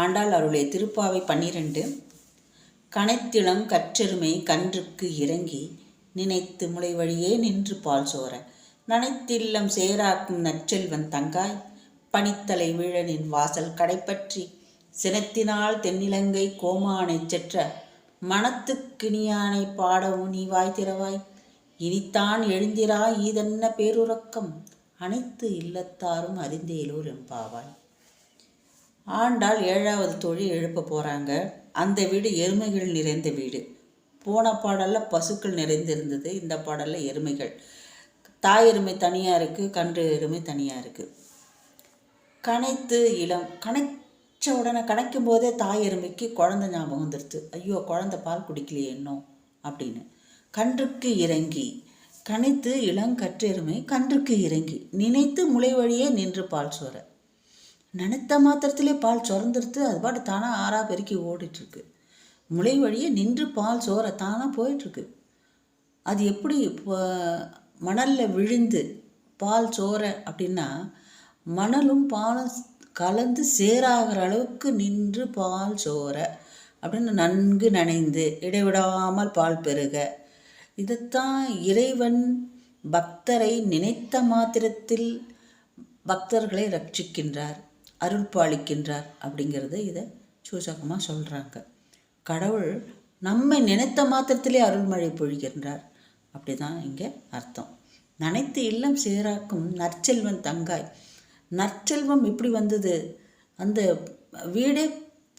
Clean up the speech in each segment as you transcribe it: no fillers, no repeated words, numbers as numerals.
ஆண்டாள் அருளிய திருப்பாவை 12. கனைத்திளம் கற்றெருமை கன்றுக்கு இறங்கி நினைத்து முளை வழியே நின்று பால் சோர நனைத்தில்லம் சேராக்கும் நற்செல்வன் தங்காய் பனித்தலை வீழனின் வாசல் கடைப்பற்றி சினத்தினால் தென்னிலங்கை கோமானைச் செற்ற மனத்துக்கினியானை பாடவும் நீ வாய் திறவாய். இனித்தான் எழுந்திராய் ஈதென்ன பேருறக்கம் அனைத்து இல்லத்தாரும் அறிந்தேலோர் எம்பாவாய். ஆண்டாள் 7வது தோழி எழுப்ப போகிறாங்க. அந்த வீடு எருமைகள் நிறைந்த வீடு. போன பாடலில் பசுக்கள் நிறைந்திருந்தது, இந்த பாடலில் எருமைகள். தாய் எருமை தனியாக இருக்குது, கன்று எருமை தனியாக இருக்குது. கனைத்து இளம் கனைச்ச உடனே கனைக்கும் போதே தாய் எருமைக்கு குழந்தை ஞாபகம் வந்துடுது. ஐயோ, குழந்தை பால் குடிக்கலையே இன்னும் அப்படின்னு. கன்றுக்கு இறங்கி கனைத்து இளங்கற்றெருமை கன்றுக்கு இறங்கி நினைத்து முளை வழியே நின்று பால் சோர. நினைத்த மாத்திரத்திலே பால் சுரந்துடுத்து, அது பாட்டு தானாக ஆறா பெருக்கி ஓடிட்டுருக்கு. முளை வழியே நின்று பால் சோற தானாக போயிட்டுருக்கு. அது எப்படி மணலில் விழுந்து பால் சோற அப்படின்னா, மணலும் பாலும் கலந்து சேராகிற அளவுக்கு நின்று பால் சோற அப்படின்னு நன்கு நனைந்து இடைவிடாமல் பால் பெருக. இதைத்தான் இறைவன் பக்தரை நினைத்த மாத்திரத்தில் பக்தர்களை ரட்சிக்கின்றார், அருள் பாலிக்கின்றார் அப்படிங்கிறத இதை சூசகமாக சொல்கிறாங்க. கடவுள் நம்மை நினைத்த மாத்திரத்திலே அருள்மழை பொழிகின்றார், அப்படி தான் இங்கே அர்த்தம். நனைத்து இல்லம் சேராக்கும் நற்செல்வன் தங்காய். நற்செல்வம் எப்படி வந்தது? அந்த வீடே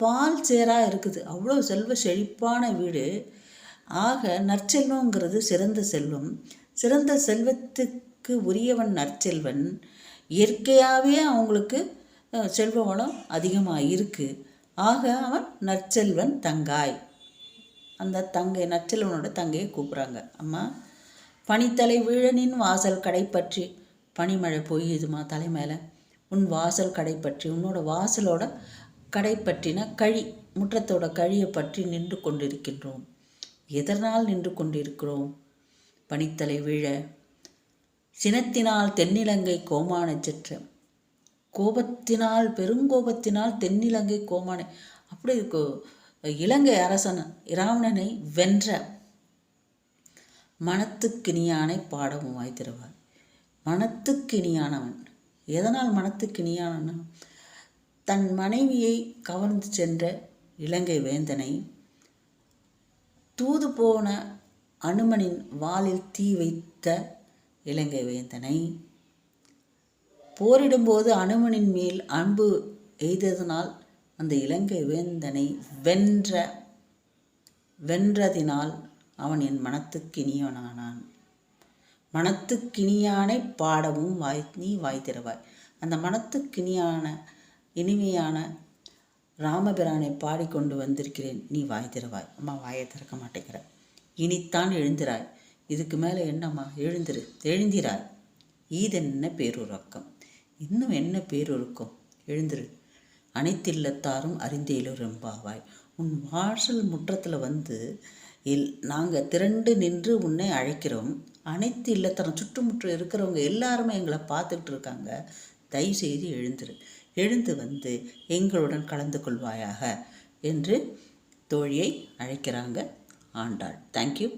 பால் சேராக இருக்குது, அவ்வளோ செல்வ செழிப்பான வீடு. ஆக நற்செல்வங்கிறது சிறந்த செல்வம். சிறந்த செல்வத்துக்கு உரியவன் நற்செல்வன். இயற்கையாகவே அவங்களுக்கு செல்வ வளம் அதிகமாக இருக்குது. ஆக அவன் நற்செல்வன் தங்காய். அந்த தங்கை நற்செல்வனோட தங்கையை கூப்பிட்றாங்க. அம்மா, பனித்தலை வீழனின் வாசல் கடைப்பற்றி, பனிமழை பொய்யுதுமா தலை மேலே, உன் வாசல் கடைப்பற்றி, உன்னோட வாசலோட கடைப்பற்றின கழி, முற்றத்தோட கழியை பற்றி நின்று கொண்டிருக்கின்றோம். எதனால் நின்று கொண்டிருக்கிறோம்? பனித்தலை வீழ சினத்தினால் தென்னிலங்கை கோமானைச் செற்ற, கோபத்தினால் பெருங்கோபத்தினால் தென்னிலங்கை கோமானை, அப்படி இலங்கை அரசன் இராவணனை வென்ற மனத்துக்கினியானை பாடவும் வாய் திறவாய். மனத்துக்கினியானவன். எதனால் மனத்துக்கினியானவன்? தன் மனைவியை கவர்ந்து சென்ற இலங்கை வேந்தனை, தூது போன அனுமனின் வாளில் தீ வைத்த இலங்கை வேந்தனை, போரிடும்போது அனுமனின் மேல் அன்பு எய்ததனால் அந்த இலங்கை வேந்தனை வென்றதினால் அவன் என் மனத்துக்கினியனானான். மனத்துக்கினியானை பாடவும் நீ வாய் திறவாய். அந்த மனத்துக்கினியான இனிமையான ராமபிரானை பாடிக்கொண்டு வந்திருக்கிறேன், நீ வாய் திறவாய். அம்மா, வாயை திறக்க மாட்டேங்கிற. இனித்தான் எழுந்திராய். இதுக்கு மேலே என்னம்மா? எழுந்திராய். ஈதென்ன பேருறக்கம், இன்னும் என்ன பேருறக்கம்? எழுந்திரு. அனைத்தில்லத்தாரும் அறிந்தேலோர் எம்பாவாய். உன் வாசல் முற்றத்தில் வந்து நாங்கள் திரண்டு நின்று உன்னை அழைக்கிறோம். அனைத்து இல்லத்தரம் சுற்றுமுற்று இருக்கிறவங்க எல்லாருமே எங்களை பார்த்துக்கிட்டு இருக்காங்க. தயவுசெய்து எழுந்திரு. எழுந்து வந்து எங்களுடன் கலந்து கொள்வாயாக என்று தோழியை அழைக்கிறாங்க ஆண்டாள். தேங்க்யூ.